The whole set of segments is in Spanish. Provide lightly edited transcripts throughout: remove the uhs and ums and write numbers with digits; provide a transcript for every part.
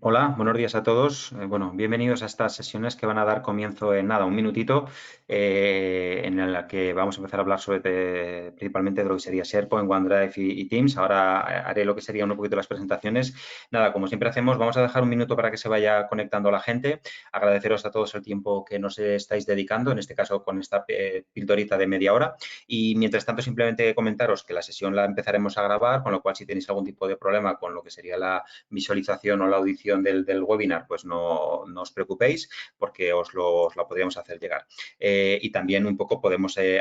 Hola, buenos días a todos. Bueno, bienvenidos a estas sesiones que van a dar comienzo en nada, un minutito, en la que vamos a empezar a hablar principalmente de lo que sería SharePoint, OneDrive y Teams. Ahora haré lo que serían un poquito las presentaciones. Nada, como siempre hacemos, vamos a dejar un minuto para que se vaya conectando la gente. Agradeceros a todos el tiempo que nos estáis dedicando, en este caso con esta pildorita de media hora. Y mientras tanto, simplemente comentaros que la sesión la empezaremos a grabar, con lo cual si tenéis algún tipo de problema con lo que sería la visualización o la audición del webinar, pues no os preocupéis porque os la podríamos hacer llegar. Y también un poco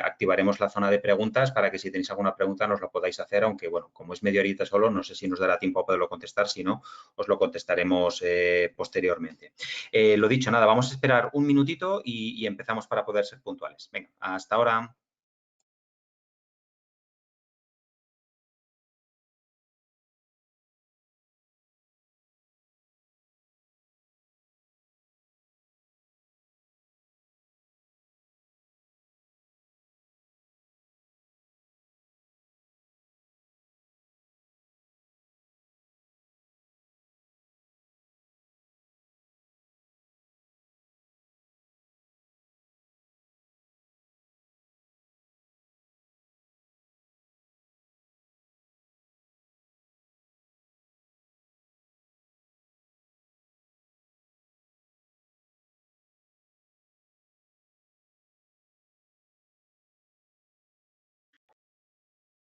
activaremos la zona de preguntas para que si tenéis alguna pregunta nos la podáis hacer, aunque bueno, como es media horita solo, no sé si nos dará tiempo a poderlo contestar, si no, os lo contestaremos posteriormente. Lo dicho, nada, vamos a esperar un minutito y empezamos para poder ser puntuales. Venga, hasta ahora.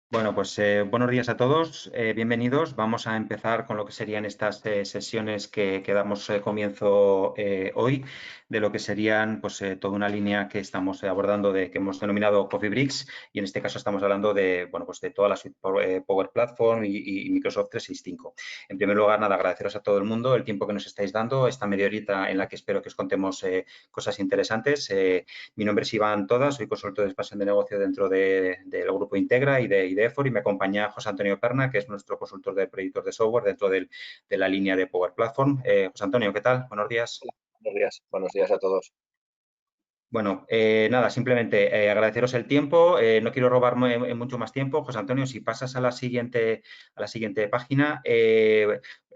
Bueno, pues buenos días a todos, bienvenidos. Vamos a empezar con lo que serían estas sesiones que damos comienzo hoy, de lo que serían pues toda una línea que estamos abordando que hemos denominado Coffee Bricks, y en este caso estamos hablando de, bueno, pues de toda la suite Power Platform y Microsoft 365. En primer lugar, nada, agradeceros a todo el mundo el tiempo que nos estáis dando, esta media horita en la que espero que os contemos cosas interesantes. Mi nombre es Iván Toda, soy consultor de expansión de negocio dentro del grupo Integra y de EFOR, y me acompaña José Antonio Perna, que es nuestro consultor de proyectos de software dentro de la línea de Power Platform. José Antonio, ¿qué tal? Buenos días. Buenos días a todos. Bueno, nada, simplemente agradeceros el tiempo. No quiero robar mucho más tiempo. José Antonio, si pasas a la siguiente página,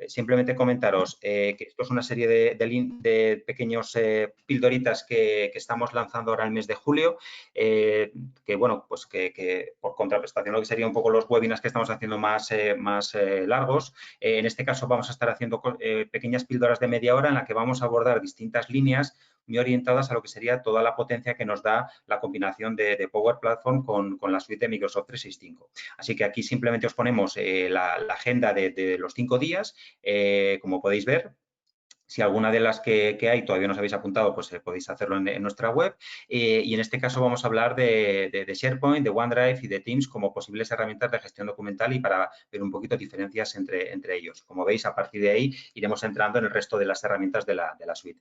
simplemente comentaros que esto es una serie de pequeños pildoritas que estamos lanzando ahora el mes de julio, que bueno, pues que por contraprestación lo que sería un poco los webinars que estamos haciendo más largos. En este caso vamos a estar haciendo pequeñas píldoras de media hora en la que vamos a abordar distintas líneas muy orientadas a lo que sería toda la potencia que nos da la combinación de Power Platform con la suite de Microsoft 365. Así que aquí simplemente os ponemos la agenda de los 5 días, como podéis ver. Si alguna de las que hay todavía no os habéis apuntado, pues podéis hacerlo en nuestra web. Y en este caso vamos a hablar de SharePoint, de OneDrive y de Teams como posibles herramientas de gestión documental, y para ver un poquito diferencias entre ellos. Como veis, a partir de ahí iremos entrando en el resto de las herramientas de la suite.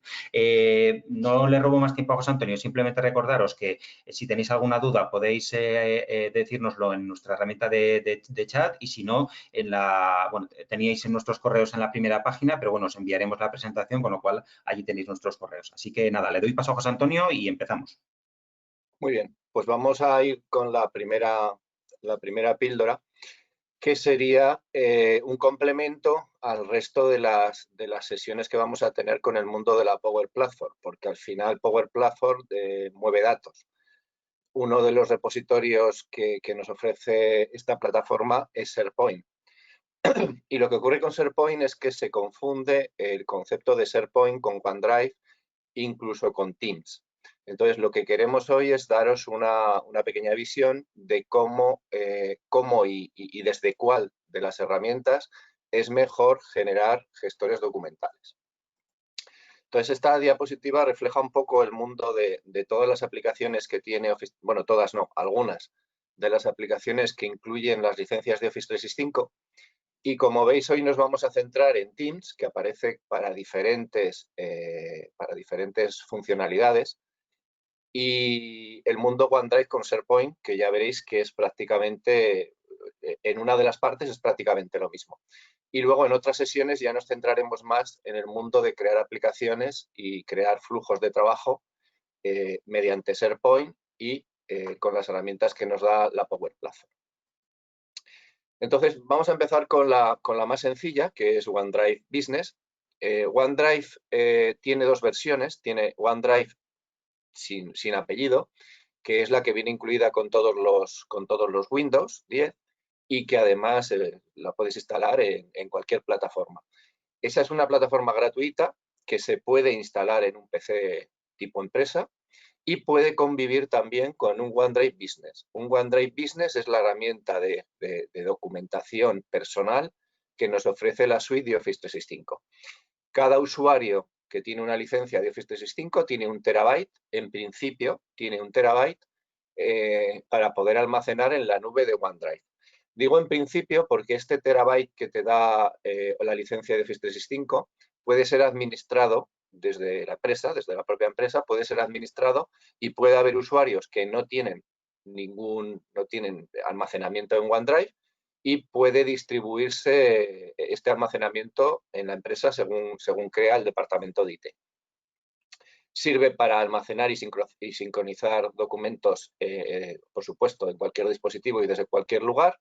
No le robo más tiempo a José Antonio, simplemente recordaros que si tenéis alguna duda podéis decírnoslo en nuestra herramienta de chat, y si no, bueno, teníais en nuestros correos en la primera página, pero bueno, os enviaremos la presentación, con lo cual allí tenéis nuestros correos. Así que nada, le doy paso a José Antonio y empezamos. Muy bien, pues vamos a ir con la primera píldora, que sería un complemento al resto de las sesiones que vamos a tener con el mundo de la Power Platform, porque al final Power Platform mueve datos. Uno de los repositorios que nos ofrece esta plataforma es SharePoint. Y lo que ocurre con SharePoint es que se confunde el concepto de SharePoint con OneDrive, incluso con Teams. Entonces, lo que queremos hoy es daros una pequeña visión de cómo y desde cuál de las herramientas es mejor generar gestores documentales. Entonces, esta diapositiva refleja un poco el mundo de todas las aplicaciones que tiene Office, bueno, todas no, algunas de las aplicaciones que incluyen las licencias de Office 365. Y como veis, hoy nos vamos a centrar en Teams, que aparece para diferentes funcionalidades, y el mundo OneDrive con SharePoint, que ya veréis que es prácticamente, en una de las partes es prácticamente lo mismo. Y luego en otras sesiones ya nos centraremos más en el mundo de crear aplicaciones y crear flujos de trabajo mediante SharePoint y con las herramientas que nos da la Power Platform. Entonces, vamos a empezar con la más sencilla, que es OneDrive Business, OneDrive tiene dos versiones. Tiene OneDrive sin apellido, que es la que viene incluida con todos los Windows 10 y que además la puedes instalar en cualquier plataforma. Esa es una plataforma gratuita que se puede instalar en un PC tipo empresa y puede convivir también con un OneDrive Business. Un OneDrive Business es la herramienta de documentación personal que nos ofrece la suite de Office 365. Cada usuario que tiene una licencia de Office 365 tiene 1 terabyte, en principio tiene 1 terabyte para poder almacenar en la nube de OneDrive. Digo en principio porque este terabyte que te da la licencia de Office 365 puede ser administrado desde la empresa, desde la propia empresa, puede ser administrado y puede haber usuarios que no tienen almacenamiento en OneDrive y puede distribuirse este almacenamiento en la empresa según crea el departamento de IT. Sirve para almacenar y sincronizar documentos, por supuesto, en cualquier dispositivo y desde cualquier lugar.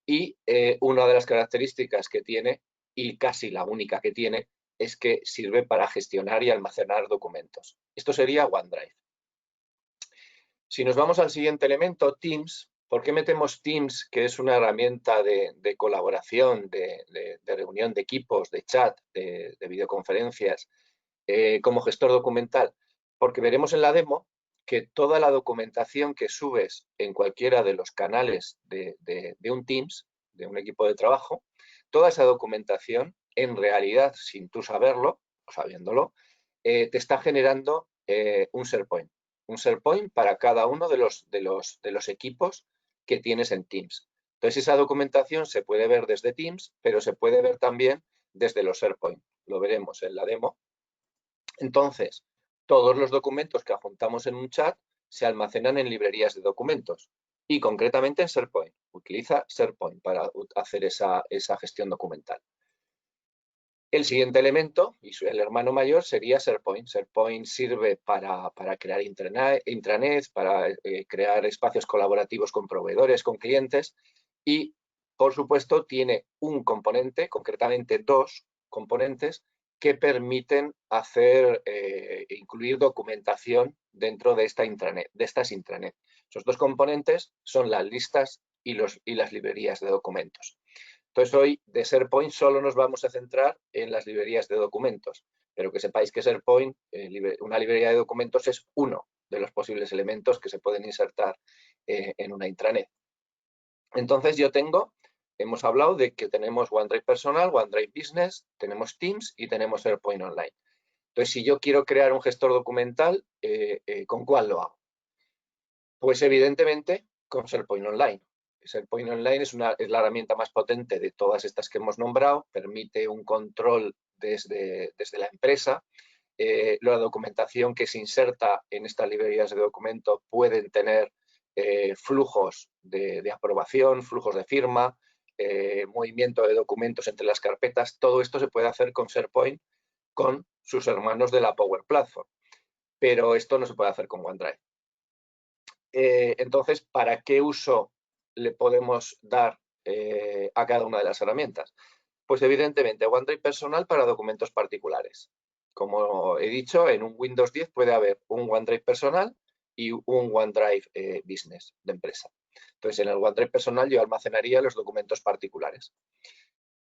Y una de las características que tiene, y casi la única que tiene, es que sirve para gestionar y almacenar documentos. Esto sería OneDrive. Si nos vamos al siguiente elemento, Teams. ¿Por qué metemos Teams, que es una herramienta de colaboración, de reunión de equipos, de chat, de videoconferencias, como gestor documental? Porque veremos en la demo que toda la documentación que subes en cualquiera de los canales de un Teams, de un equipo de trabajo, toda esa documentación, en realidad, sin tú saberlo o sabiéndolo, te está generando un SharePoint. Un SharePoint para cada uno de los equipos que tienes en Teams. Entonces, esa documentación se puede ver desde Teams, pero se puede ver también desde los SharePoint. Lo veremos en la demo. Entonces, todos los documentos que adjuntamos en un chat se almacenan en librerías de documentos y concretamente en SharePoint. Utiliza SharePoint para hacer esa gestión documental. El siguiente elemento, y el hermano mayor, sería SharePoint. SharePoint sirve para crear intranets, para crear espacios colaborativos con proveedores, con clientes y, por supuesto, tiene un componente, concretamente 2 componentes, que permiten incluir documentación dentro de estas intranets. Esos 2 componentes son las listas y las librerías de documentos. Entonces, hoy de SharePoint solo nos vamos a centrar en las librerías de documentos, pero que sepáis que SharePoint, una librería de documentos, es uno de los posibles elementos que se pueden insertar en una intranet. Entonces, hemos hablado de que tenemos OneDrive Personal, OneDrive Business, tenemos Teams y tenemos SharePoint Online. Entonces, si yo quiero crear un gestor documental, ¿con cuál lo hago? Pues evidentemente con SharePoint Online. SharePoint Online es la herramienta más potente de todas estas que hemos nombrado, permite un control desde la empresa. La documentación que se inserta en estas librerías de documentos pueden tener flujos de aprobación, flujos de firma, movimiento de documentos entre las carpetas. Todo esto se puede hacer con SharePoint con sus hermanos de la Power Platform, pero esto no se puede hacer con OneDrive. Entonces, ¿para qué uso le podemos dar a cada una de las herramientas? Pues evidentemente OneDrive Personal para documentos particulares. Como he dicho, en un Windows 10 puede haber un OneDrive Personal y un OneDrive Business de empresa. Entonces, en el OneDrive Personal yo almacenaría los documentos particulares.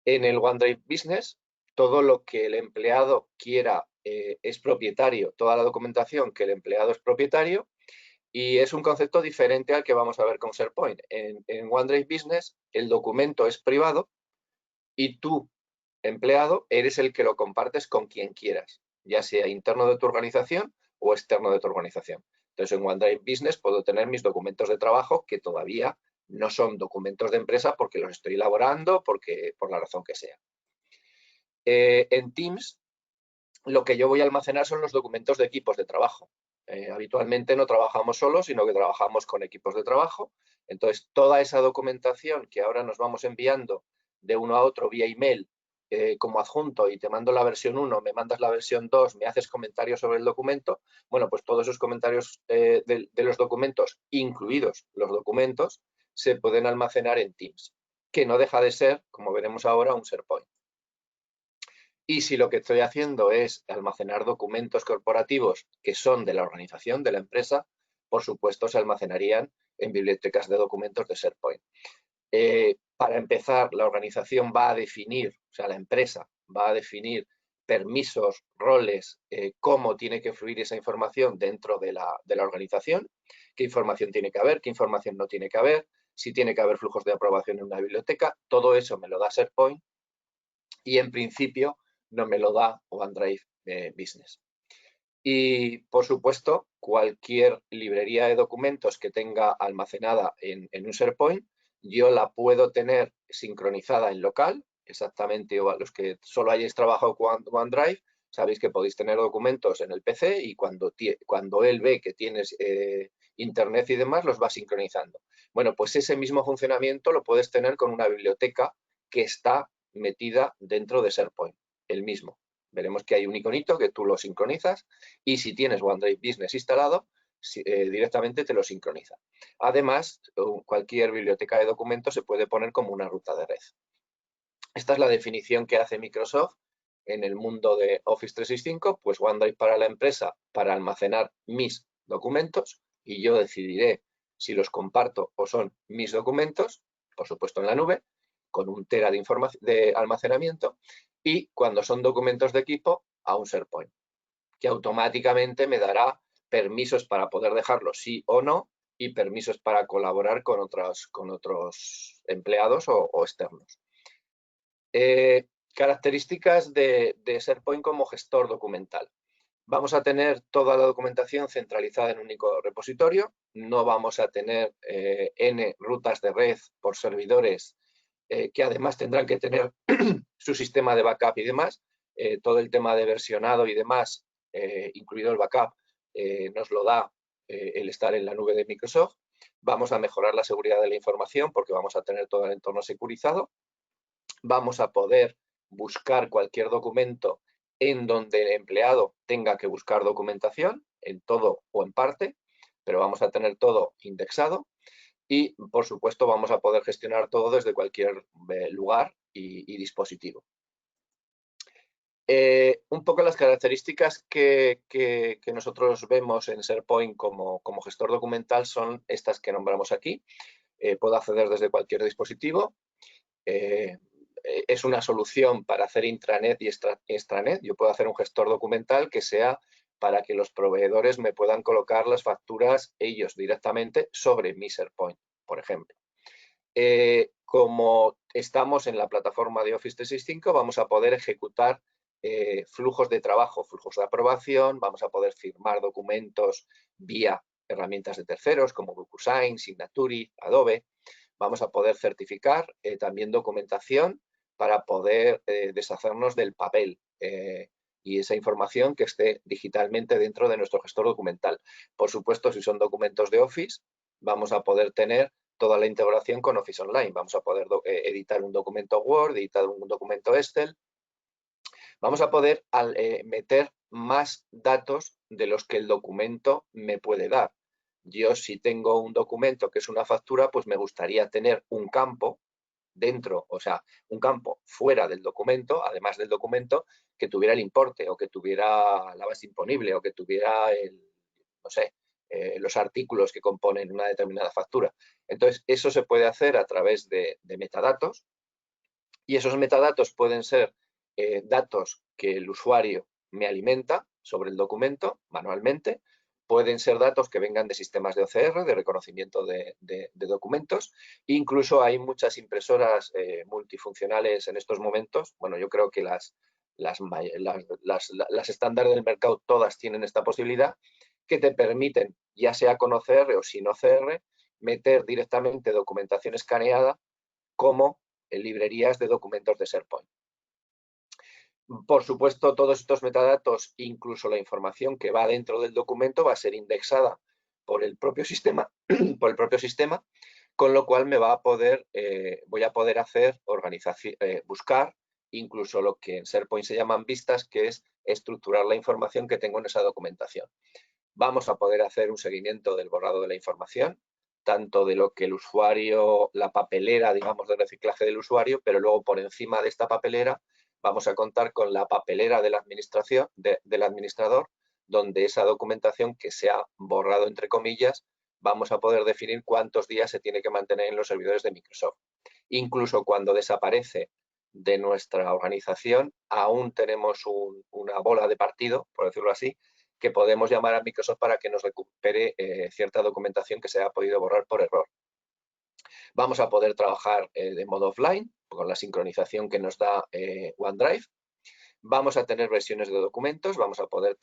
En el OneDrive Business, todo lo que el empleado quiera es propietario, toda la documentación que el empleado es propietario. Y es un concepto diferente al que vamos a ver con SharePoint. En OneDrive Business el documento es privado y tú, empleado, eres el que lo compartes con quien quieras, ya sea interno de tu organización o externo de tu organización. Entonces, en OneDrive Business puedo tener mis documentos de trabajo que todavía no son documentos de empresa porque los estoy elaborando, por la razón que sea. En Teams, lo que yo voy a almacenar son los documentos de equipos de trabajo. Habitualmente no trabajamos solos, sino que trabajamos con equipos de trabajo. Entonces, toda esa documentación que ahora nos vamos enviando de uno a otro vía email como adjunto y te mando la versión 1, me mandas la versión 2, me haces comentarios sobre el documento, bueno, pues todos esos comentarios de los documentos, incluidos los documentos, se pueden almacenar en Teams, que no deja de ser, como veremos ahora, un SharePoint. Y si lo que estoy haciendo es almacenar documentos corporativos que son de la organización, de la empresa, por supuesto se almacenarían en bibliotecas de documentos de SharePoint. Para empezar, la organización va a definir, o sea, la empresa va a definir permisos, roles, cómo tiene que fluir esa información dentro de la organización, qué información tiene que haber, qué información no tiene que haber, si tiene que haber flujos de aprobación en una biblioteca, todo eso me lo da SharePoint y en principio no me lo da OneDrive Business. Y, por supuesto, cualquier librería de documentos que tenga almacenada en un SharePoint, yo la puedo tener sincronizada en local, exactamente, o a los que solo hayáis trabajado con OneDrive, sabéis que podéis tener documentos en el PC y cuando él ve que tienes internet y demás, los va sincronizando. Bueno, pues ese mismo funcionamiento lo puedes tener con una biblioteca que está metida dentro de SharePoint, el mismo. Veremos que hay un iconito que tú lo sincronizas y si tienes OneDrive Business instalado, directamente te lo sincroniza. Además, cualquier biblioteca de documentos se puede poner como una ruta de red. Esta es la definición que hace Microsoft en el mundo de Office 365, pues OneDrive para la empresa para almacenar mis documentos y yo decidiré si los comparto o son mis documentos, por supuesto en la nube, con 1 tera de almacenamiento, y cuando son documentos de equipo a un SharePoint, que automáticamente me dará permisos para poder dejarlos sí o no y permisos para colaborar con otros empleados o externos. Características de SharePoint como gestor documental. Vamos a tener toda la documentación centralizada en un único repositorio, no vamos a tener N rutas de red por servidores que además tendrán que tener su sistema de backup y demás. Todo el tema de versionado y demás, incluido el backup, nos lo da el estar en la nube de Microsoft. Vamos a mejorar la seguridad de la información porque vamos a tener todo el entorno securizado. Vamos a poder buscar cualquier documento en donde el empleado tenga que buscar documentación, en todo o en parte, pero vamos a tener todo indexado. Y, por supuesto, vamos a poder gestionar todo desde cualquier lugar y dispositivo. Un poco las características que nosotros vemos en SharePoint como gestor documental son estas que nombramos aquí. Puedo acceder desde cualquier dispositivo. Es una solución para hacer intranet y extranet. Yo puedo hacer un gestor documental que sea para que los proveedores me puedan colocar las facturas ellos directamente sobre mi SharePoint, por ejemplo. Como estamos en la plataforma de Office 365, vamos a poder ejecutar flujos de trabajo, flujos de aprobación, vamos a poder firmar documentos vía herramientas de terceros como DocuSign, Signatury, Adobe. Vamos a poder certificar también documentación para poder deshacernos del papel y esa información que esté digitalmente dentro de nuestro gestor documental. Por supuesto, si son documentos de Office, vamos a poder tener toda la integración con Office Online. Vamos a poder editar un documento Word, editar un documento Excel. Vamos a poder meter más datos de los que el documento me puede dar. Yo, si tengo un documento que es una factura, pues me gustaría tener un campo dentro, o sea, un campo fuera del documento, además del documento, que tuviera el importe o que tuviera la base imponible o que tuviera no sé, los artículos que componen una determinada factura. Entonces, eso se puede hacer a través de metadatos y esos metadatos pueden ser datos que el usuario me alimenta sobre el documento manualmente, pueden ser datos que vengan de sistemas de OCR, de reconocimiento de documentos. Incluso hay muchas impresoras multifuncionales en estos momentos. Bueno, yo creo que las estándares del mercado todas tienen esta posibilidad, que te permiten, ya sea con OCR o sin OCR, meter directamente documentación escaneada como en librerías de documentos de SharePoint. Por supuesto, todos estos metadatos, incluso la información que va dentro del documento, va a ser indexada por el propio sistema, con lo cual me va a poder, voy a poder hacer buscar incluso lo que en SharePoint se llaman vistas, que es estructurar la información que tengo en esa documentación. Vamos a poder hacer un seguimiento del borrado de la información, tanto de lo que el usuario, la papelera, digamos, de reciclaje del usuario, pero luego por encima de esta papelera vamos a contar con la papelera de la administración, del administrador, donde esa documentación que se ha borrado, entre comillas, vamos a poder definir cuántos días se tiene que mantener en los servidores de Microsoft. Incluso cuando desaparece de nuestra organización, aún tenemos una bola de partido, por decirlo así, que podemos llamar a Microsoft para que nos recupere cierta documentación que se ha podido borrar por error. Vamos a poder trabajar de modo offline, con la sincronización que nos da OneDrive. Vamos a tener versiones de documentos, vamos a poder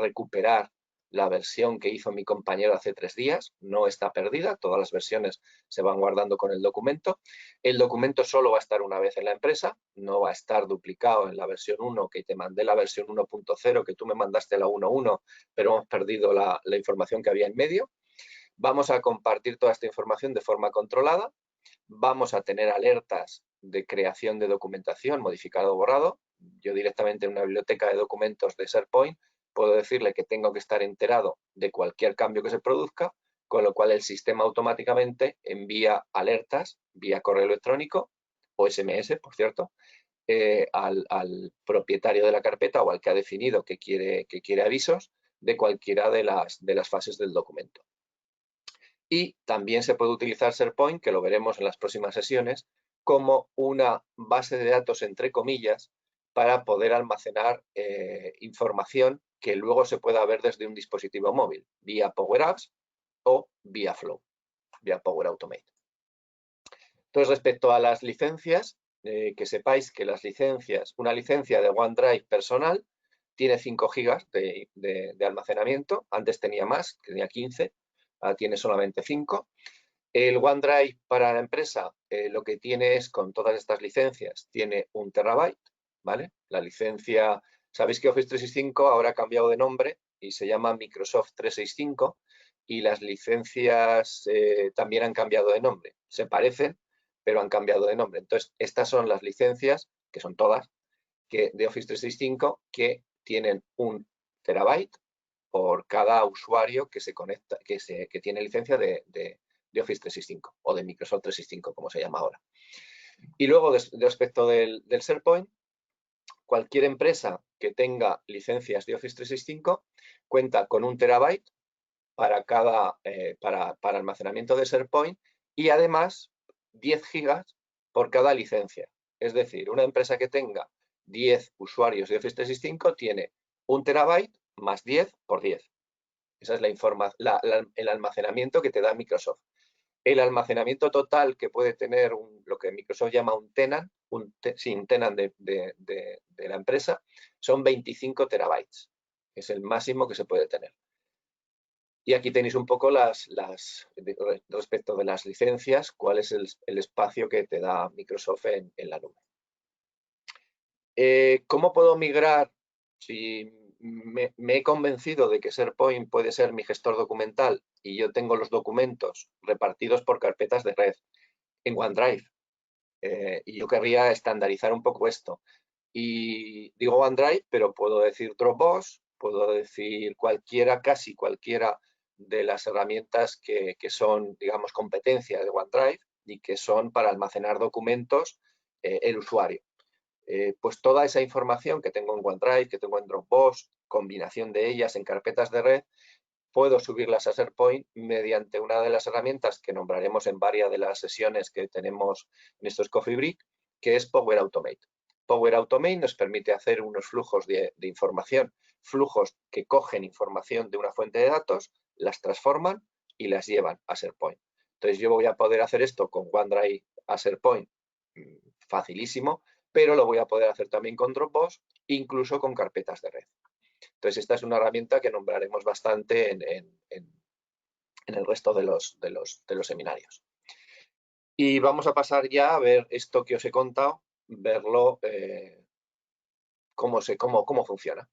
recuperar la versión que hizo mi compañero hace 3 días, no está perdida, todas las versiones se van guardando con el documento. El documento solo va a estar una vez en la empresa, no va a estar duplicado en la versión 1, que te mandé la versión 1.0, que tú me mandaste la 1.1, pero hemos perdido la información que había en medio. Vamos a compartir toda esta información de forma controlada, vamos a tener alertas de creación de documentación, modificado o borrado. Yo directamente en una biblioteca de documentos de SharePoint puedo decirle que tengo que estar enterado de cualquier cambio que se produzca, con lo cual el sistema automáticamente envía alertas vía correo electrónico o SMS, por cierto, al propietario de la carpeta o al que ha definido que quiere avisos de cualquiera de las fases del documento. Y también se puede utilizar SharePoint, que lo veremos en las próximas sesiones, como una base de datos, entre comillas, para poder almacenar información que luego se pueda ver desde un dispositivo móvil, vía Power Apps o vía Flow, vía Power Automate. Entonces, respecto a las licencias, que sepáis que las licencias, una licencia de OneDrive personal tiene 5 GB de almacenamiento, antes tenía más, tenía 15, ahora tiene solamente 5. El OneDrive para la empresa lo que tiene es, con todas estas licencias, tiene 1 TB, ¿vale? La licencia, sabéis que Office 365 ahora ha cambiado de nombre y se llama Microsoft 365 y las licencias también han cambiado de nombre. Se parecen, pero han cambiado de nombre. Entonces, estas son las licencias, que son todas, de Office 365 que tienen 1 TB por cada usuario que se conecta, que tiene licencia de Office 365 o de Microsoft 365, como se llama ahora. Y luego, respecto del SharePoint, cualquier empresa que tenga licencias de Office 365 cuenta con 1 TB para almacenamiento de SharePoint y además 10 GB por cada licencia. Es decir, una empresa que tenga 10 usuarios de Office 365 tiene 1 TB más 10 por 10. Esa es el almacenamiento que te da Microsoft. El almacenamiento total que puede tener lo que Microsoft llama un tenant, un tenant de la empresa, son 25 terabytes. Es el máximo que se puede tener. Y aquí tenéis un poco respecto de las licencias, cuál es el espacio que te da Microsoft en la nube. ¿Cómo puedo migrar? Si me he convencido de que SharePoint puede ser mi gestor documental y yo tengo los documentos repartidos por carpetas de red en OneDrive. Y yo querría estandarizar un poco esto. Y digo OneDrive, pero puedo decir Dropbox, puedo decir casi cualquiera de las herramientas que son, digamos, competencia de OneDrive y que son para almacenar documentos el usuario. Pues toda esa información que tengo en OneDrive, que tengo en Dropbox, combinación de ellas en carpetas de red, puedo subirlas a SharePoint mediante una de las herramientas que nombraremos en varias de las sesiones que tenemos en estos Coffee Break, que es Power Automate. Power Automate nos permite hacer unos flujos de información, flujos que cogen información de una fuente de datos, las transforman y las llevan a SharePoint. Entonces yo voy a poder hacer esto con OneDrive a SharePoint facilísimo, pero lo voy a poder hacer también con Dropbox, incluso con carpetas de red. Entonces, esta es una herramienta que nombraremos bastante en el resto de los seminarios. Y vamos a pasar ya a ver esto que os he contado, verlo cómo funciona.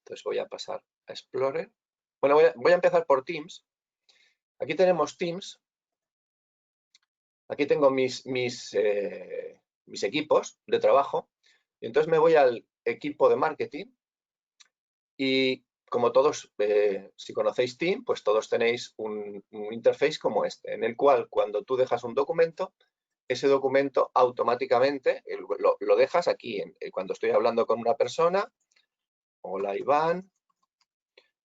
Entonces, voy a pasar a Explorer. Bueno, voy a empezar por Teams. Aquí tenemos Teams. Aquí tengo mis equipos de trabajo. Y entonces me voy al equipo de marketing. Y como todos, si conocéis Teams, pues todos tenéis un interface como este, en el cual cuando tú dejas un documento, ese documento automáticamente, lo dejas aquí, cuando estoy hablando con una persona. Hola, Iván.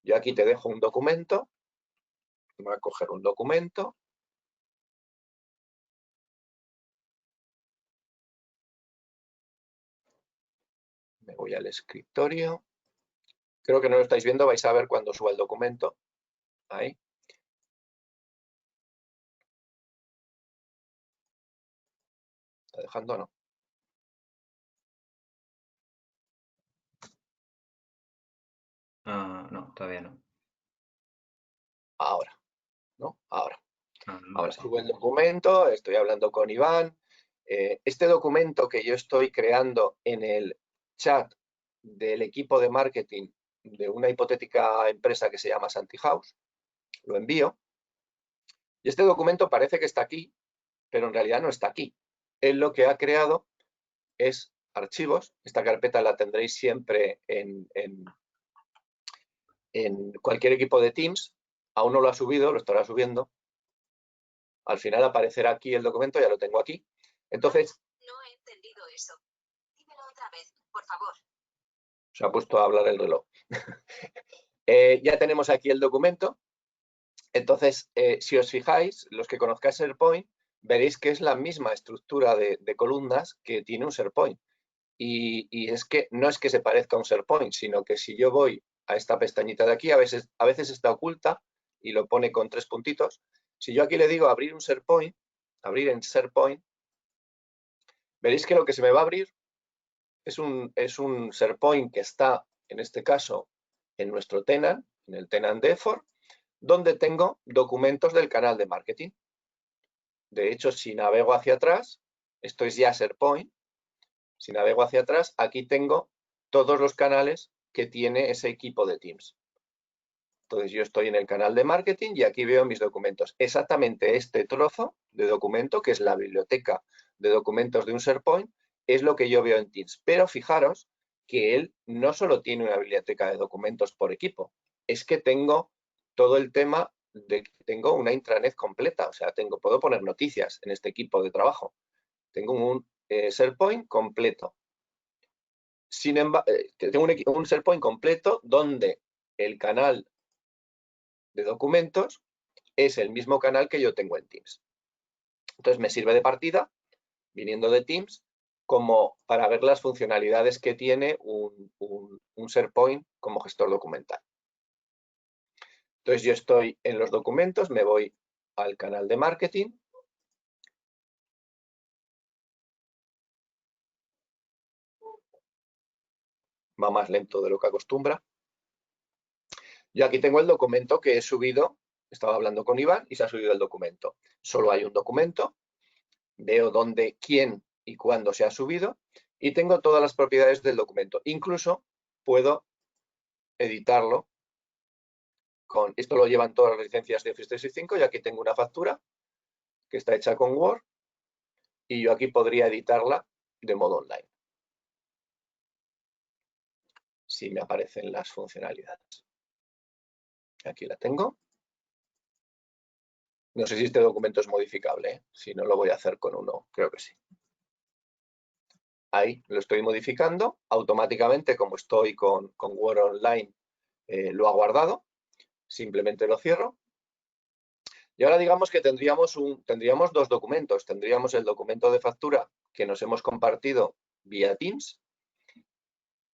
Yo aquí te dejo un documento. Voy a coger un documento. Me voy al escritorio. Creo que no lo estáis viendo, vais a ver cuando suba el documento. Ahí. ¿Está dejando o no? No, todavía no. Ahora, ¿no? Ahora. Ahora Ahora sí. subo el documento, estoy hablando con Iván. Este documento que yo estoy creando en el chat del equipo de marketing de una hipotética empresa que se llama Santihouse, lo envío. Y este documento parece que está aquí, pero en realidad no está aquí. Él lo que ha creado es archivos. Esta carpeta la tendréis siempre en cualquier equipo de Teams. Aún no lo ha subido, lo estará subiendo. Al final aparecerá aquí el documento, ya lo tengo aquí. Entonces... No he entendido eso. Dímelo otra vez, por favor. Se ha puesto a hablar el reloj. Ya tenemos aquí el documento. Entonces, si os fijáis, los que conozcáis SharePoint, veréis que es la misma estructura de columnas que tiene un SharePoint. Y es que no es que se parezca a un SharePoint, sino que si yo voy a esta pestañita de aquí, a veces está oculta y lo pone con 3 puntitos. Si yo aquí le digo abrir un SharePoint, abrir en SharePoint, veréis que lo que se me va a abrir es un SharePoint que está, en este caso, en nuestro tenant, en el tenant de Effort, donde tengo documentos del canal de marketing. De hecho, si navego hacia atrás, esto es ya SharePoint, si navego hacia atrás, aquí tengo todos los canales que tiene ese equipo de Teams. Entonces yo estoy en el canal de marketing y aquí veo mis documentos. Exactamente este trozo de documento, que es la biblioteca de documentos de un SharePoint, es lo que yo veo en Teams. Pero fijaros que él no solo tiene una biblioteca de documentos por equipo, es que tengo todo el tema de que tengo una intranet completa. O sea, puedo poner noticias en este equipo de trabajo. Tengo un SharePoint completo. Sin embargo, tengo un SharePoint completo donde el canal de documentos es el mismo canal que yo tengo en Teams. Entonces me sirve de partida, viniendo de Teams, como para ver las funcionalidades que tiene un SharePoint como gestor documental. Entonces yo estoy en los documentos, me voy al canal de marketing. Va más lento de lo que acostumbra. Yo aquí tengo el documento que he subido, estaba hablando con Iván y se ha subido el documento. Solo hay un documento, veo dónde, quién y cuándo se ha subido y tengo todas las propiedades del documento. Incluso puedo editarlo. Esto lo llevan todas las licencias de Office 365 y aquí tengo una factura que está hecha con Word y yo aquí podría editarla de modo online. Si me aparecen las funcionalidades. Aquí la tengo. No sé si este documento es modificable, ¿eh? Si no, lo voy a hacer con uno, creo que sí. Ahí lo estoy modificando. Automáticamente, como estoy con Word Online, lo ha guardado. Simplemente lo cierro. Y ahora digamos que tendríamos dos documentos. Tendríamos el documento de factura que nos hemos compartido vía Teams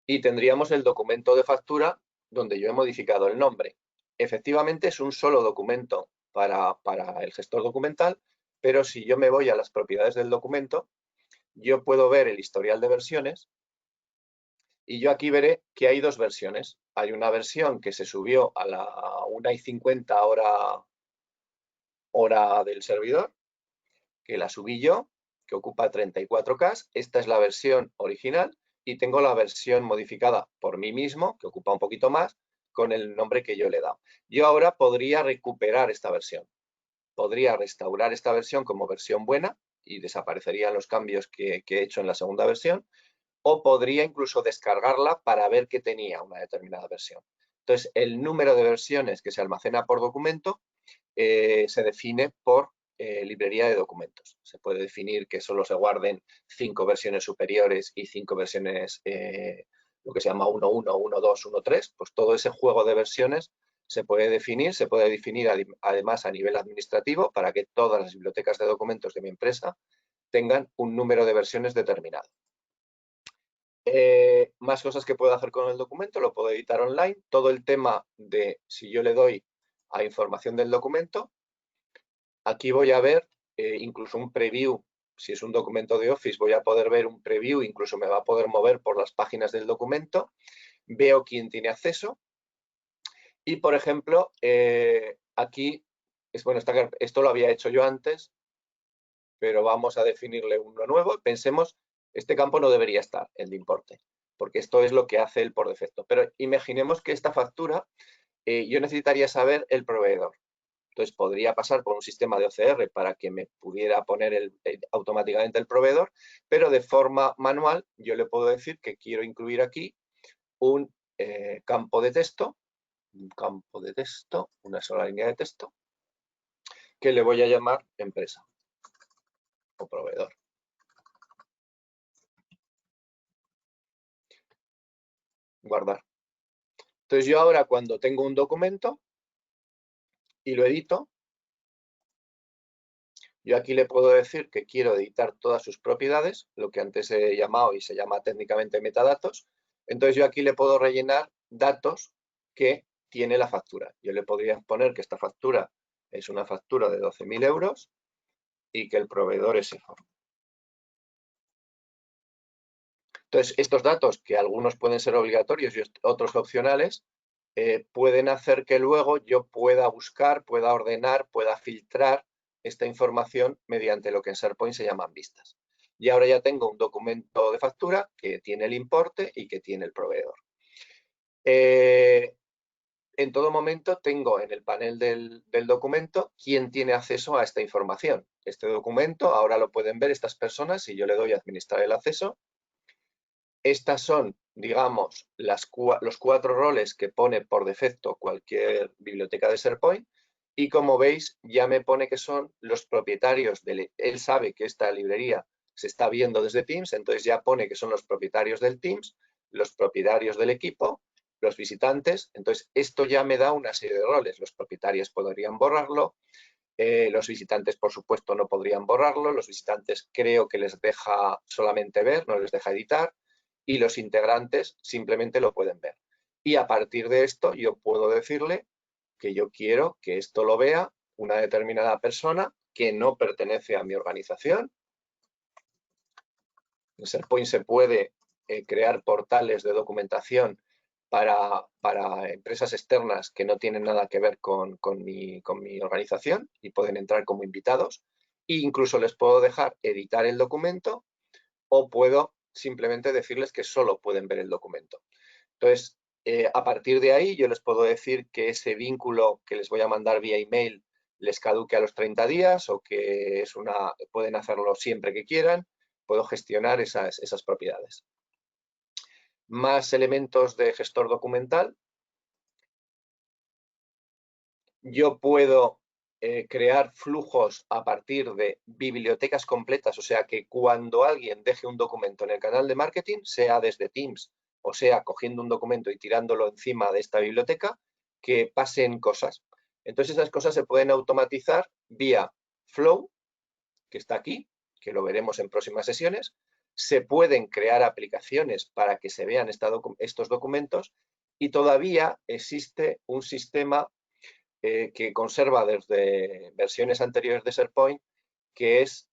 y tendríamos el documento de factura donde yo he modificado el nombre. Efectivamente es un solo documento para el gestor documental, pero si yo me voy a las propiedades del documento, yo puedo ver el historial de versiones y yo aquí veré que hay dos versiones. Hay una versión que se subió a la 1:50 hora del servidor, que la subí yo, que ocupa 34K. Esta es la versión original y tengo la versión modificada por mí mismo, que ocupa un poquito más, con el nombre que yo le he dado. Yo ahora podría recuperar esta versión. Podría restaurar esta versión como versión buena y desaparecerían los cambios que he hecho en la segunda versión, o podría incluso descargarla para ver que tenía una determinada versión. Entonces, el número de versiones que se almacena por documento se define por librería de documentos. Se puede definir que solo se guarden 5 versiones superiores y 5 versiones, lo que se llama 1.1, 1.2, 1.3. Pues todo ese juego de versiones se puede definir además a nivel administrativo para que todas las bibliotecas de documentos de mi empresa tengan un número de versiones determinado. Más cosas que puedo hacer con el documento, lo puedo editar online. Todo el tema de si yo le doy a información del documento, aquí voy a ver incluso un preview. Si es un documento de Office, voy a poder ver un preview, incluso me va a poder mover por las páginas del documento. Veo quién tiene acceso. Y, por ejemplo, aquí, esto lo había hecho yo antes, pero vamos a definirle uno nuevo. Pensemos, este campo no debería estar, el de importe, porque esto es lo que hace él por defecto. Pero imaginemos que esta factura, yo necesitaría saber el proveedor. Entonces, podría pasar por un sistema de OCR para que me pudiera poner automáticamente el proveedor, pero de forma manual yo le puedo decir que quiero incluir aquí un campo de texto, una sola línea de texto, que le voy a llamar empresa o proveedor. Guardar. Entonces, yo ahora cuando tengo un documento y lo edito, yo aquí le puedo decir que quiero editar todas sus propiedades, lo que antes he llamado y se llama técnicamente metadatos. Entonces, yo aquí le puedo rellenar datos que tiene la factura. Yo le podría poner que esta factura es una factura de 12.000 euros y que el proveedor es EFOR. Entonces, estos datos, que algunos pueden ser obligatorios y otros opcionales, pueden hacer que luego yo pueda buscar, pueda ordenar, pueda filtrar esta información mediante lo que en SharePoint se llaman vistas. Y ahora ya tengo un documento de factura que tiene el importe y que tiene el proveedor. En todo momento tengo en el panel del documento quién tiene acceso a esta información. Este documento ahora lo pueden ver estas personas si yo le doy a administrar el acceso. Estas son, digamos, los 4 roles que pone por defecto cualquier biblioteca de SharePoint y como veis ya me pone que son los propietarios. Él sabe que esta librería se está viendo desde Teams, entonces ya pone que son los propietarios del Teams, los propietarios del equipo, los visitantes. Entonces esto ya me da una serie de roles. Los propietarios podrían borrarlo, los visitantes por supuesto no podrían borrarlo, los visitantes creo que les deja solamente ver, no les deja editar. Y los integrantes simplemente lo pueden ver. Y a partir de esto yo puedo decirle que yo quiero que esto lo vea una determinada persona que no pertenece a mi organización. En SharePoint se puede crear portales de documentación para empresas externas que no tienen nada que ver con mi organización y pueden entrar como invitados. E incluso les puedo dejar editar el documento o puedo simplemente decirles que solo pueden ver el documento. Entonces, a partir de ahí yo les puedo decir que ese vínculo que les voy a mandar vía email les caduque a los 30 días o que pueden hacerlo siempre que quieran. Puedo gestionar esas propiedades. Más elementos de gestor documental. Yo puedo crear flujos a partir de bibliotecas completas, o sea que cuando alguien deje un documento en el canal de marketing, sea desde Teams o sea cogiendo un documento y tirándolo encima de esta biblioteca, que pasen cosas. Entonces esas cosas se pueden automatizar vía Flow, que está aquí, que lo veremos en próximas sesiones. Se pueden crear aplicaciones para que se vean estos documentos y todavía existe un sistema que conserva desde versiones anteriores de SharePoint, que es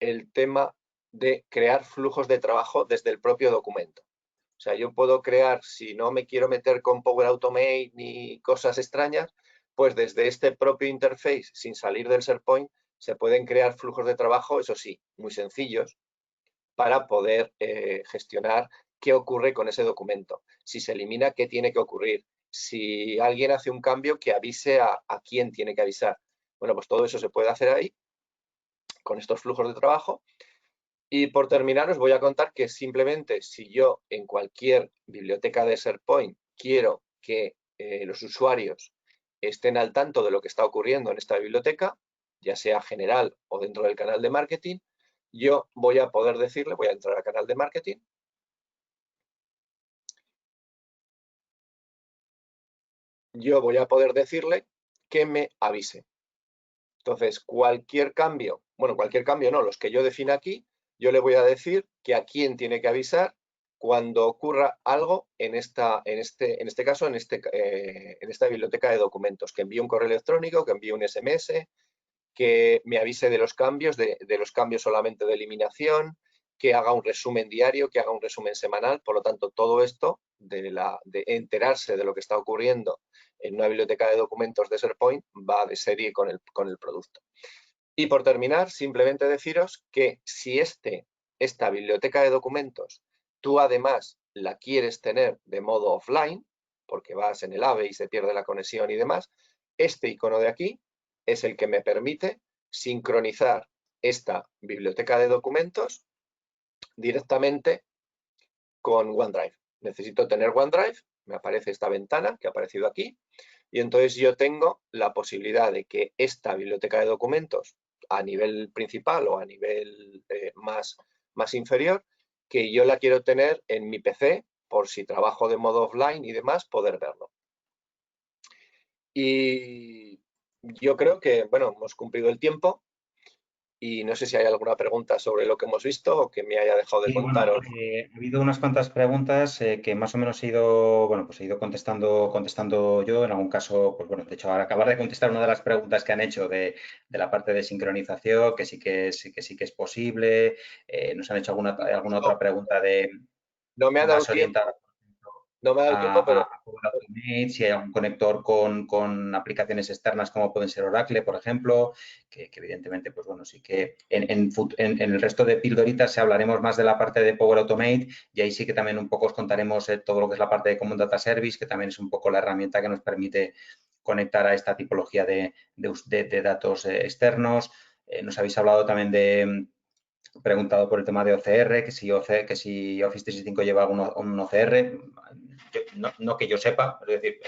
el tema de crear flujos de trabajo desde el propio documento. O sea, yo puedo crear, si no me quiero meter con Power Automate ni cosas extrañas, pues desde este propio interface, sin salir del SharePoint, se pueden crear flujos de trabajo, eso sí, muy sencillos, para poder gestionar qué ocurre con ese documento. Si se elimina, qué tiene que ocurrir. Si alguien hace un cambio, que avise a quién tiene que avisar. Bueno, pues todo eso se puede hacer ahí, con estos flujos de trabajo. Y por terminar, os voy a contar que simplemente si yo en cualquier biblioteca de SharePoint quiero que los usuarios estén al tanto de lo que está ocurriendo en esta biblioteca, ya sea general o dentro del canal de marketing, yo voy a poder decirle, voy a entrar al canal de marketing, yo voy a poder decirle que me avise. Entonces, cualquier cambio no, los que yo defina aquí, yo le voy a decir que a quién tiene que avisar cuando ocurra algo en esta biblioteca de documentos, que envíe un correo electrónico, que envíe un SMS, que me avise de los cambios, de los cambios solamente de eliminación, que haga un resumen diario, que haga un resumen semanal. Por lo tanto, todo esto de enterarse de lo que está ocurriendo en una biblioteca de documentos de SharePoint va de serie con el producto. Y por terminar, simplemente deciros que si esta biblioteca de documentos tú además la quieres tener de modo offline, porque vas en el AVE y se pierde la conexión y demás, este icono de aquí es el que me permite sincronizar esta biblioteca de documentos directamente con OneDrive. Necesito tener OneDrive, me aparece esta ventana que ha aparecido aquí, y entonces yo tengo la posibilidad de que esta biblioteca de documentos a nivel principal o a nivel más inferior, que yo la quiero tener en mi PC por si trabajo de modo offline y demás, poder verlo. Y yo creo que, bueno, hemos cumplido el tiempo y no sé si hay alguna pregunta sobre lo que hemos visto o que me haya dejado de Sí, bueno, contaros. ha habido unas cuantas preguntas que más o menos he ido, bueno, pues he ido contestando yo. En algún caso, pues bueno, de hecho, ahora acabar de contestar una de las preguntas que han hecho de la parte de sincronización, que sí que es posible. Nos han hecho alguna otra pregunta de No me ha dado más tiempo, orientada no me ha dado tiempo, pero a Power Automate, si hay algún conector con aplicaciones externas como pueden ser Oracle, por ejemplo, que evidentemente, pues bueno, sí que en el resto de pildoritas hablaremos más de la parte de Power Automate y ahí sí que también un poco os contaremos todo lo que es la parte de Common Data Service, que también es un poco la herramienta que nos permite conectar a esta tipología de datos externos. Nos habéis hablado también preguntado por el tema de OCR, que si Office 365 lleva un OCR, no que yo sepa, es decir,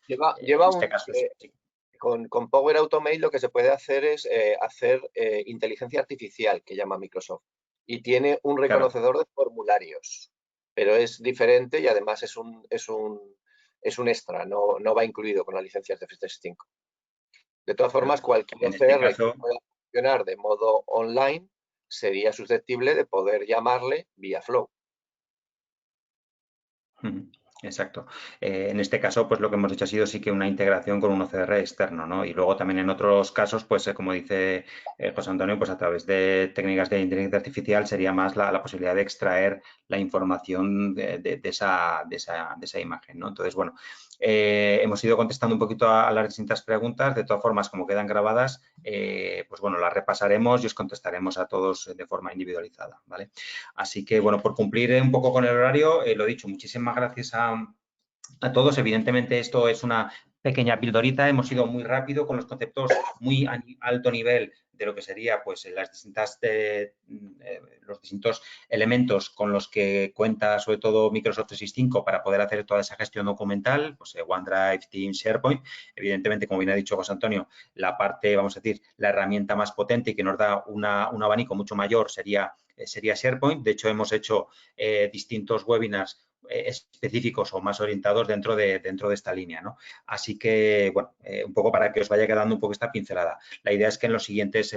en este caso sí. Con Power Automate lo que se puede hacer es hacer inteligencia artificial, que llama Microsoft, y tiene un reconocedor de formularios, pero es diferente y además es un extra, no va incluido con las licencias de Office 365. De todas formas, cualquier OCR que pueda funcionar de modo online sería susceptible de poder llamarle vía Flow. Exacto. En este caso, pues lo que hemos hecho ha sido sí que una integración con un OCR externo, ¿no? Y luego también en otros casos, pues como dice José Antonio, pues a través de técnicas de inteligencia artificial sería más la posibilidad de extraer la información de esa imagen, ¿no? Entonces, bueno, hemos ido contestando un poquito a las distintas preguntas. De todas formas, como quedan grabadas, pues bueno, las repasaremos y os contestaremos a todos de forma individualizada, ¿vale? Así que, bueno, por cumplir un poco con el horario, lo dicho, muchísimas gracias a todos. Evidentemente, esto es una pequeña pildorita. Hemos ido muy rápido con los conceptos muy a alto nivel de lo que sería pues los distintos elementos con los que cuenta sobre todo Microsoft 365 para poder hacer toda esa gestión documental, pues OneDrive, Teams, SharePoint. Evidentemente, como bien ha dicho José Antonio, la parte, vamos a decir, la herramienta más potente y que nos da un abanico mucho mayor sería SharePoint. De hecho, hemos hecho distintos webinars específicos o más orientados dentro de esta línea, ¿no? Así que, bueno, un poco para que os vaya quedando un poco esta pincelada. La idea es que en los siguientes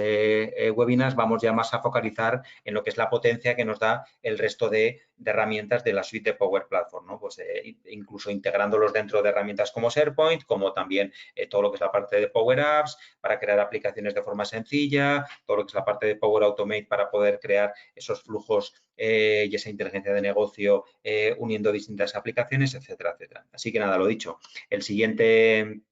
webinars vamos ya más a focalizar en lo que es la potencia que nos da el resto de herramientas de la suite de Power Platform, ¿no? Pues incluso integrándolos dentro de herramientas como SharePoint, como también todo lo que es la parte de Power Apps para crear aplicaciones de forma sencilla, todo lo que es la parte de Power Automate para poder crear esos flujos y esa inteligencia de negocio uniendo distintas aplicaciones, etcétera, etcétera. Así que nada, lo dicho. El siguiente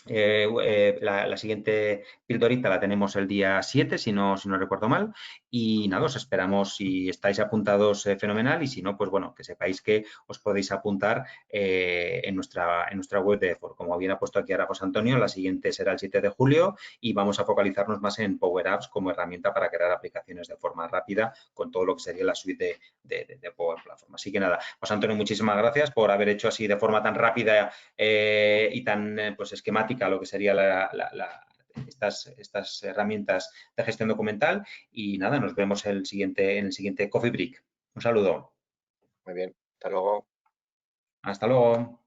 la siguiente pildorita la tenemos el día 7, si no recuerdo mal. Y nada, os esperamos. Si estáis apuntados, fenomenal. Y si no, pues bueno, que sepáis que os podéis apuntar en nuestra web de EFOR. Como bien ha puesto aquí ahora José Antonio, la siguiente será el 7 de julio y vamos a focalizarnos más en Power Apps como herramienta para crear aplicaciones de forma rápida con todo lo que sería la suite de Power Platform. Así que nada, José Antonio, muchísimas gracias por haber hecho así de forma tan rápida y tan pues esquemática lo que sería estas herramientas de gestión documental y nada, nos vemos en el siguiente Coffee Break. Un saludo. Muy bien, hasta luego. Hasta luego.